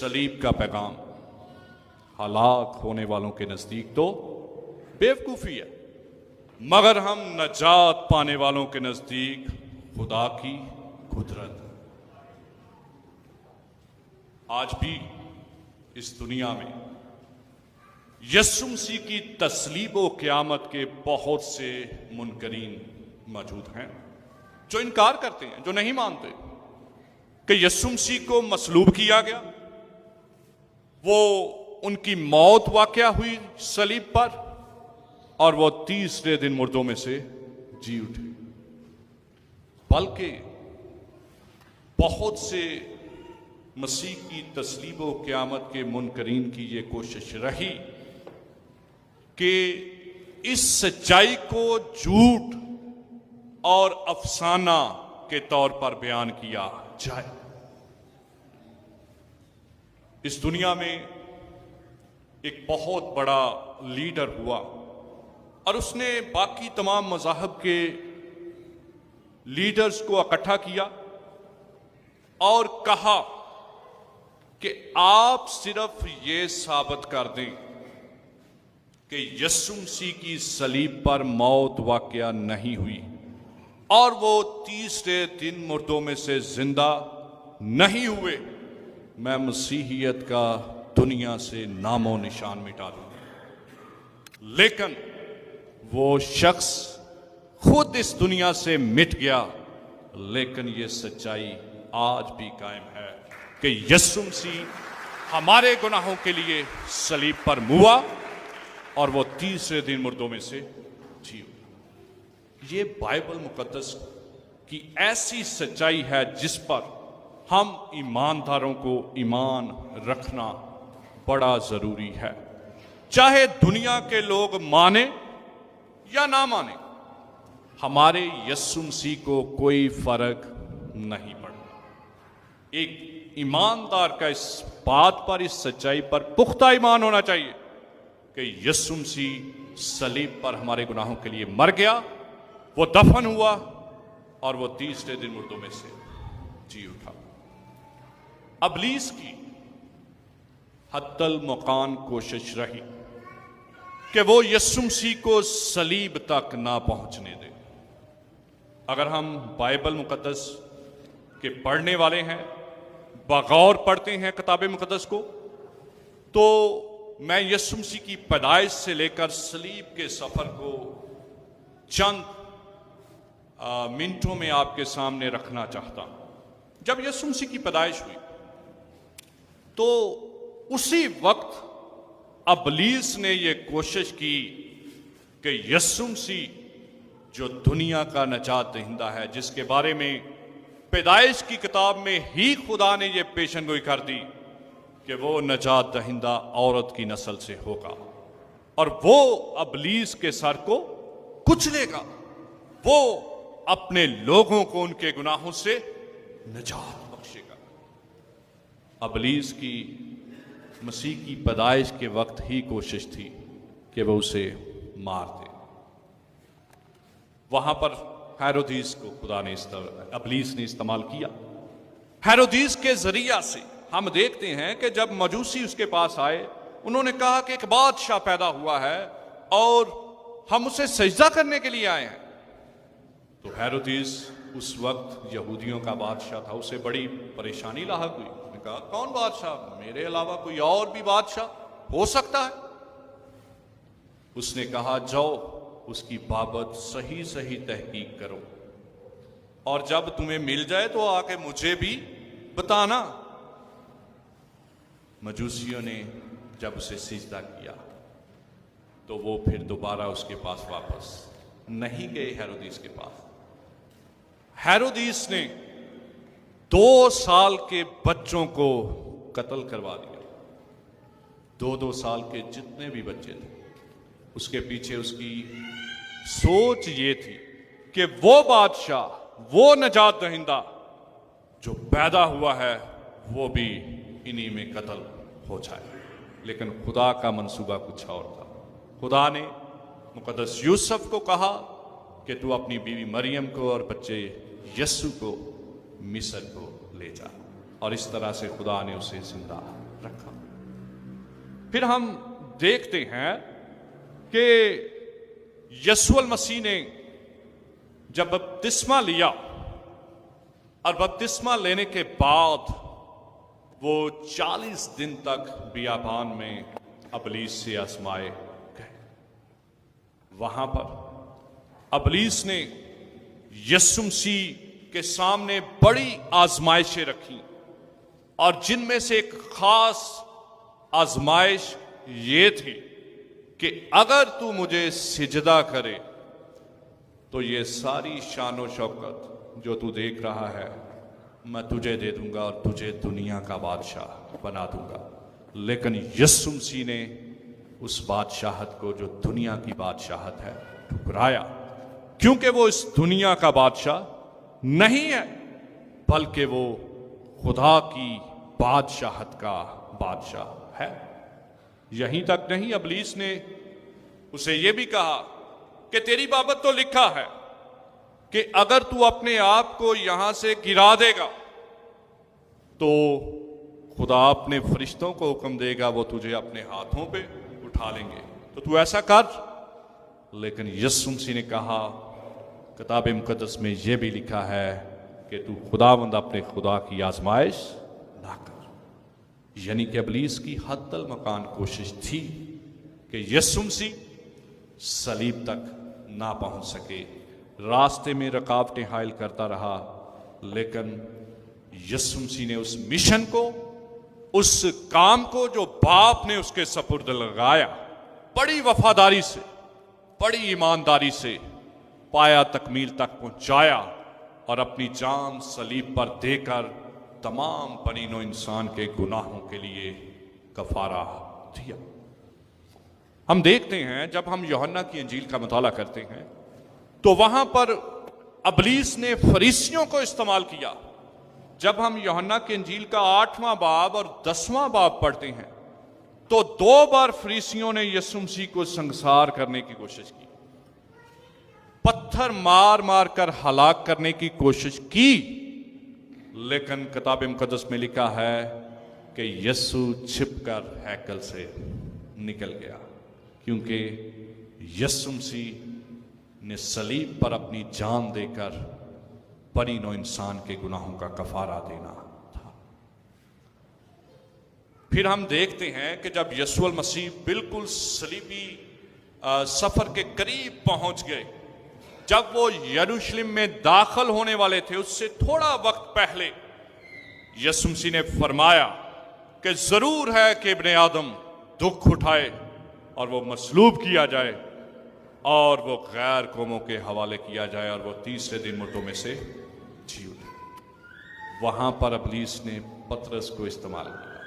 सलीब का पैगाम हलाक होने वालों के नजदीक तो बेवकूफी है, मगर हम नजात पाने वालों के नजदीक खुदा की कुदरत। आज भी इस दुनिया में यीशु मसीह की तस्लीब व क़यामत के बहुत से मुनकरीन मौजूद हैं जो इनकार करते हैं, जो नहीं मानते कि यीशु मसीह को मसलूब किया गया, वो उनकी मौत वाक़या हुई सलीब पर और वो तीसरे दिन मुर्दों में से जी उठे। बल्कि बहुत से मसीह की तस्लीब व क़यामत के मुनकरीन की ये कोशिश रही कि इस सच्चाई को झूठ और अफसाना के तौर पर बयान किया जाए। इस दुनिया में एक बहुत बड़ा लीडर हुआ और उसने बाकी तमाम मज़ाहब के लीडर्स को इकट्ठा किया और कहा कि आप सिर्फ ये साबित कर दें कि यीशु मसीह की सलीब पर मौत वाक़या नहीं हुई और वो तीसरे दिन मुर्दों में से जिंदा नहीं हुए, मैं मसीहियत का दुनिया से नामो निशान मिटा दूंगा। लेकिन वो शख्स खुद इस दुनिया से मिट गया, लेकिन ये सच्चाई आज भी कायम है कि यीशु मसीह हमारे गुनाहों के लिए सलीब पर मुआ और वो तीसरे दिन मुर्दों में से जी उठा। ये बाइबल मुकद्दस की ऐसी सच्चाई है जिस पर हम ईमानदारों को ईमान रखना बड़ा जरूरी है, चाहे दुनिया के लोग माने या ना माने। हमारे यीशु मसीह को कोई फर्क नहीं पड़ता। एक ईमानदार का इस बात पर, इस सच्चाई पर पुख्ता ईमान होना चाहिए कि यीशु मसीह सलीब पर हमारे गुनाहों के लिए मर गया, वो दफन हुआ और वो तीसरे दिन मुर्दों में से जी उठा। अबलीस की हद्दल मुकान कोशिश रही कि वो यीशु मसीह को सलीब तक ना पहुंचने दे। अगर हम बाइबल मुकद्दस के पढ़ने वाले हैं, बगौर पढ़ते हैं किताब मुकद्दस को, तो मैं यीशु मसीह की पैदाइश से लेकर सलीब के सफर को चंद मिनटों में आपके सामने रखना चाहता हूं। जब यीशु मसीह की पैदाइश हुई तो उसी वक्त अबलीस ने यह कोशिश की कि यीशु मसीह जो दुनिया का नजात दहिंदा है, जिसके बारे में पैदाइश की किताब में ही खुदा ने यह पेशनगोई कर दी कि वो नजात दहिंदा औरत की नस्ल से होगा और वो अबलीस के सर को कुचलेगा, वो अपने लोगों को उनके गुनाहों से नजात बख्शेगा। अबलीस की मसीह की पैदाइश के वक्त ही कोशिश थी कि वह उसे मार दे। वहां पर हेरोदीस को खुदा ने अबलीस ने इस्तेमाल किया। हेरोदीस के जरिया से हम देखते हैं कि जब मजूसी उसके पास आए, उन्होंने कहा कि एक बादशाह पैदा हुआ है और हम उसे सजदा करने के लिए आए हैं। तो हेरोदीस उस वक्त यहूदियों का बादशाह था, उसे बड़ी परेशानी लाहक हुई। उसने कहा, कौन बादशाह? मेरे अलावा कोई और भी बादशाह हो सकता है? उसने कहा, जाओ उसकी बाबत सही सही तहकीक करो और जब तुम्हें मिल जाए तो आके मुझे भी बताना। मजूसियों ने जब उसे सिजदा किया तो वो फिर दोबारा उसके पास वापस नहीं गए, हेरोदीस के पास। हेरोदीस ने 2 साल के बच्चों को कत्ल करवा दिया। 2-2 साल के जितने भी बच्चे थे, उसके पीछे उसकी सोच ये थी कि वो बादशाह, वो नजात दहिंदा जो पैदा हुआ है, वो भी इन्हीं में कत्ल हो जाए। लेकिन खुदा का मंसूबा कुछ और था। खुदा ने मुकद्दस यूसुफ को कहा कि तू अपनी बीवी मरियम को और बच्चे यस्सु को मिस्र को ले जा, और इस तरह से खुदा ने उसे जिंदा रखा। फिर हम देखते हैं कि यीशु मसीह ने जब बपतिस्मा लिया और बपतिस्मा लेने के बाद वो 40 दिन तक बियाबान में अबलीस से आजमाए गए। वहां पर अबलीस ने यीशु मसीह के सामने बड़ी आजमाइशें रखी और जिनमें से एक खास आजमाइश ये थी कि अगर तू मुझे सिजदा करे तो ये सारी शान शौकत जो तू देख रहा है मैं तुझे दे दूंगा और तुझे दुनिया का बादशाह बना दूंगा। लेकिन यीशु मसीह ने उस बादशाहत को जो दुनिया की बादशाहत है ठुकराया, क्योंकि वो इस दुनिया का बादशाह नहीं है बल्कि वो खुदा की बादशाहत का बादशाह है। यहीं तक नहीं, अबलीस ने उसे ये भी कहा कि तेरी बाबत तो लिखा है कि अगर तू अपने आप को यहां से गिरा देगा तो खुदा अपने फरिश्तों को हुक्म देगा, वो तुझे अपने हाथों पे उठा लेंगे, तो तू ऐसा कर। लेकिन यीशु मसीह ने कहा किताब मुकद्दस में यह भी लिखा है कि तू खुदावंद अपने खुदा की आजमाइश ना कर। यानी कि अबलीस की हद्दल मकान कोशिश थी कि यीशु मसीह सलीब तक ना पहुंच सके, रास्ते में रुकावटें हायल करता रहा। लेकिन यीशु मसीह ने उस मिशन को, उस काम को जो बाप ने उसके सपुर्द लगाया, बड़ी वफादारी से, बड़ी ईमानदारी से पाया, तकमील तक पहुंचाया और अपनी जान सलीब पर देकर तमाम बनीनो इंसान के गुनाहों के लिए कफारा दिया। हम देखते हैं जब हम यूहन्ना की इंजील का मुताला करते हैं तो वहां पर अबलीस ने फरीसियों को इस्तेमाल किया। जब हम यूहन्ना की इंजील का 8वां बाब और 10वां बाब पढ़ते हैं तो 2 बार फरीसियों ने यीशु मसीह को संसार करने की कोशिश की, पत्थर मार मार कर हलाक करने की कोशिश की। लेकिन किताब मुकद्दस में लिखा है कि यीशु छिपकर हैकल से निकल गया, क्योंकि यीशु मसीह ने सलीब पर अपनी जान देकर बनी नो इंसान के गुनाहों का कफारा देना था। फिर हम देखते हैं कि जब यीशु मसीह बिल्कुल सलीबी सफर के करीब पहुंच गए, जब वो यरूशलेम में दाखिल होने वाले थे, उससे थोड़ा वक्त पहले यीशु मसीह ने फरमाया कि जरूर है कि इब्ने आदम दुख उठाए और वो मसलूब किया जाए और वो गैर कौमों के हवाले किया जाए और वो तीसरे दिन मुर्दों में से जी उठे। वहां पर अबलीस ने पतरस को इस्तेमाल किया,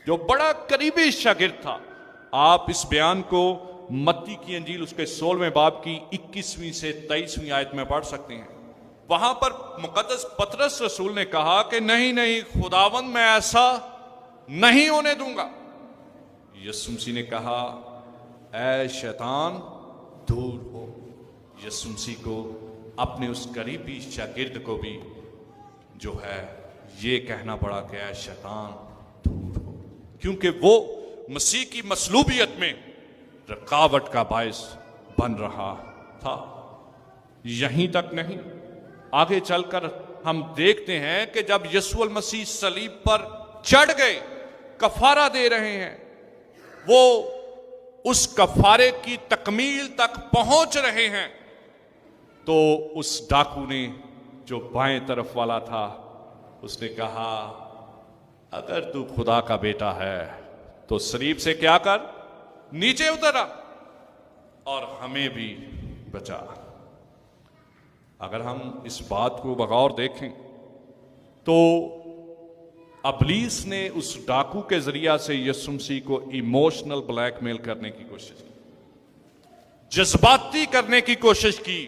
जो बड़ा करीबी शागिर्द था। आप इस बयान को मत्ती की अंजील उसके 16वें बाब की 21वीं से 23वीं आयत में पढ़ सकते हैं। वहां पर मुकद्दस पतरस रसूल ने कहा कि नहीं नहीं खुदावंद, मैं ऐसा नहीं होने दूंगा। यीशु मसीह ने कहा ऐ शैतान दूर हो। यीशु मसीह को अपने उस करीबी शागिर्द को भी जो है ये कहना पड़ा कि ऐ शैतान दूर हो, क्योंकि वो मसीह की मसलूबियत में रुकावट का बायस बन रहा था। यहीं तक नहीं, आगे चलकर हम देखते हैं कि जब यीशु मसीह सलीब पर चढ़ गए, कफारा दे रहे हैं, वो उस कफारे की तकमील तक पहुंच रहे हैं, तो उस डाकू ने जो बाएं तरफ वाला था उसने कहा अगर तू खुदा का बेटा है तो सलीब से क्या कर, नीचे उतरा और हमें भी बचा। अगर हम इस बात को बगौर देखें तो अबलीस ने उस डाकू के जरिया से यीशु मसीह को इमोशनल ब्लैकमेल करने की कोशिश की, जज्बाती करने की कोशिश की,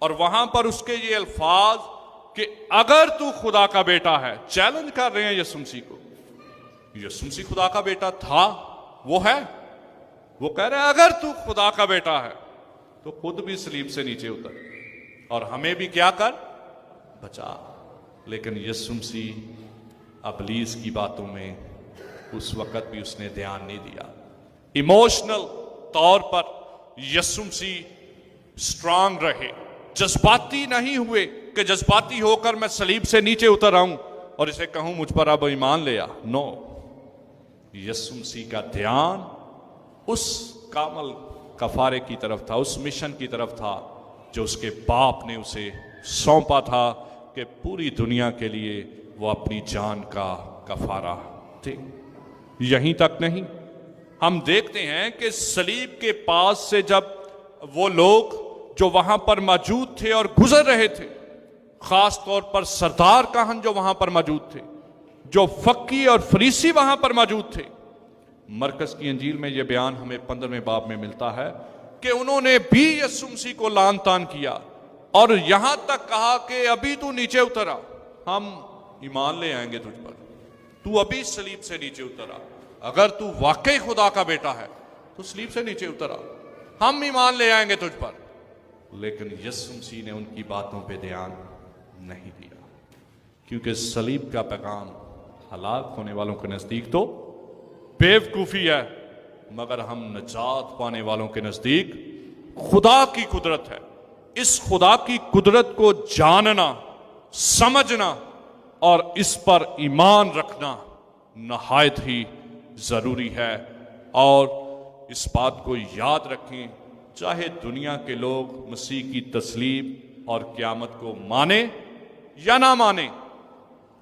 और वहां पर उसके ये अल्फाज कि अगर तू खुदा का बेटा है, चैलेंज कर रहे हैं यीशु मसीह को। यीशु मसीह खुदा का बेटा था, वो है, वो कह रहे हैं अगर तू खुदा का बेटा है तो खुद भी सलीब से नीचे उतर और हमें भी क्या कर, बचा। लेकिन यीशु मसीह अबलीस की बातों में उस वक्त भी उसने ध्यान नहीं दिया। इमोशनल तौर पर यीशु मसीह स्ट्रांग रहे, जज्बाती नहीं हुए कि जज्बाती होकर मैं सलीब से नीचे उतर आऊं और इसे कहूं मुझ पर अब ईमान ले आ। नो, यीशु मसीह का ध्यान उस कामल कफारे की तरफ था, उस मिशन की तरफ था जो उसके बाप ने उसे सौंपा था कि पूरी दुनिया के लिए वो अपनी जान का कफारा थे। यहीं तक नहीं, हम देखते हैं कि सलीब के पास से जब वो लोग जो वहां पर मौजूद थे और गुजर रहे थे, खास तौर पर सरदार काहन जो वहां पर मौजूद थे, जो फक्की और फरीसी वहां पर मौजूद थे, मरकस की अंजील में यह बयान हमें 15वें बाब में मिलता है कि उन्होंने भी यीशु मसीह को लान तान किया और यहां तक कहा कि अभी तू नीचे उतरा, हम ईमान ले आएंगे तुझ पर, तू अभी सलीब से नीचे उतरा, अगर तू वाकई खुदा का बेटा है तो सलीब से नीचे उतरा, हम ईमान ले आएंगे तुझ पर। लेकिन यीशु मसीह ने उनकी बातों पे ध्यान नहीं दिया, क्योंकि सलीब का पैगाम हलाक होने वालों के नजदीक तो बेवकूफी है, मगर हम नजात पाने वालों के नजदीक खुदा की कुदरत है। इस खुदा की कुदरत को जानना, समझना और इस पर ईमान रखना नहायत ही जरूरी है। और इस बात को याद रखें, चाहे दुनिया के लोग मसीह की तस्लीम और क़यामत को माने या ना माने,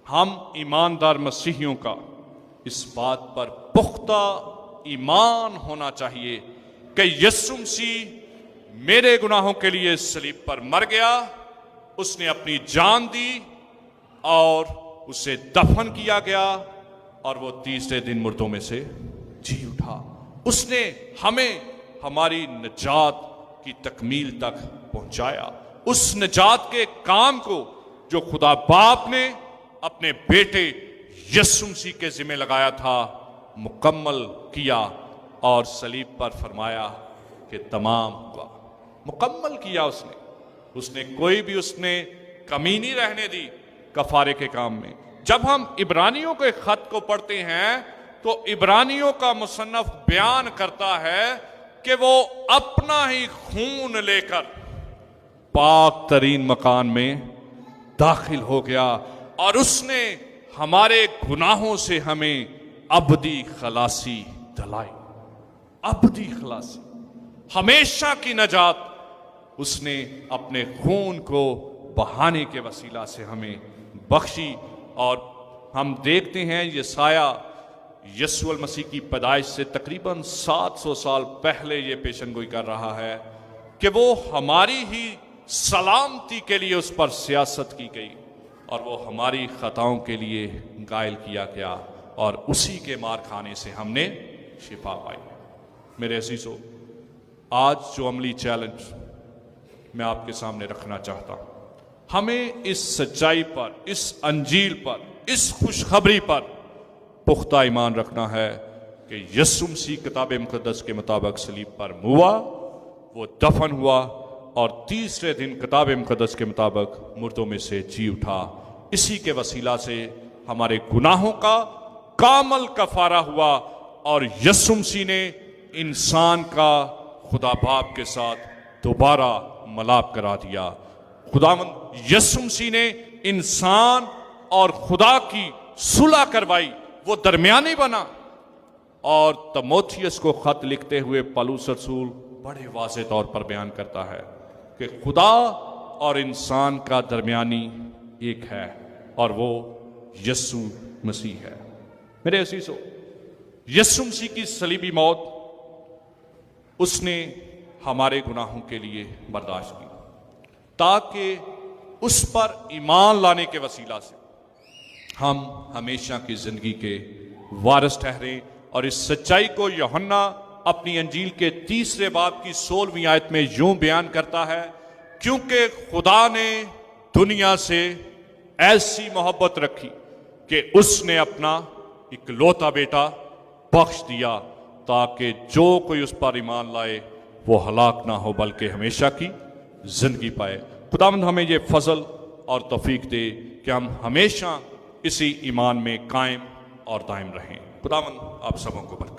हम ईमानदार मसीहियों का इस बात पर पुख्ता ईमान होना चाहिए कि यीशु मसीह मेरे गुनाहों के लिए सलीब पर मर गया, उसने अपनी जान दी और उसे दफन किया गया और वो तीसरे दिन मुर्दों में से जी उठा। उसने हमें हमारी निजात की तकमील तक पहुंचाया। उस निजात के काम को जो खुदा बाप ने अपने बेटे यीशु मसीह के जिम्मे लगाया था, मुकम्मल किया और सलीब पर फरमाया कि तमाम हुआ। मुकम्मल किया उसने कोई भी उसने कमी नहीं रहने दी कफारे के काम में। जब हम इब्रानियों के खत को पढ़ते हैं तो इब्रानियों का मुसन्नफ बयान करता है कि वो अपना ही खून लेकर पाक तरीन मकान में दाखिल हो गया और उसने हमारे गुनाहों से हमें अबदी खलासी दिलाई। अबदी खलासी, हमेशा की नजात उसने अपने खून को बहाने के वसीला से हमें बख्शी। और हम देखते हैं यसाया यीशु मसीह की पैदाइश से तकरीबन 700 साल पहले ये पेशनगोई कर रहा है कि वो हमारी ही सलामती के लिए उस पर सियासत की गई और वो हमारी खताओं के लिए घायल किया गया और उसी के मार खाने से हमने शिफा पाई। मेरे अजीजों, आज जो अमली चैलेंज मैं आपके सामने रखना चाहता हूं, हमें इस सच्चाई पर, इस अंजील पर, इस खुशखबरी पर पुख्ता ईमान रखना है कि यीशु मसीह किताब मुकद्दस के मुताबिक सलीब पर हुआ, वो दफन हुआ और तीसरे दिन किताब मुकद्दस के मुताबिक मुर्दों में से जी उठा। इसी के वसीला से हमारे गुनाहों का कामल कफारा हुआ और यीशु मसीह ने इंसान का खुदा बाप के साथ दोबारा मिलाप करा दिया। खुदावंद यीशु मसीह ने इंसान और खुदा की सुलह करवाई, वो दरमियानी बना। और तमोथियस को खत लिखते हुए पौलुस रसूल बड़े वाज़ेह तौर पर बयान करता है कि खुदा और इंसान का दरमियानी एक है और वो यीशु मसीह है। मेरे अजीजों, यीशु मसीह की सलीबी मौत उसने हमारे गुनाहों के लिए बर्दाश्त की ताकि उस पर ईमान लाने के वसीला से हम हमेशा की जिंदगी के वारिस ठहरे। और इस सच्चाई को यूहन्ना अपनी अंजील के 3 बाब की 16वीं आयत में यूं बयान करता है, क्योंकि खुदा ने दुनिया से ऐसी मोहब्बत रखी कि उसने अपना इकलौता बेटा बख्श दिया ताकि जो कोई उस पर ईमान लाए वो हलाक ना हो बल्कि हमेशा की जिंदगी पाए। खुदावंद हमें ये फजल और तौफीक दे कि हम हमेशा इसी ईमान में कायम और दायम रहें। खुदावंद आप सबों को बरकत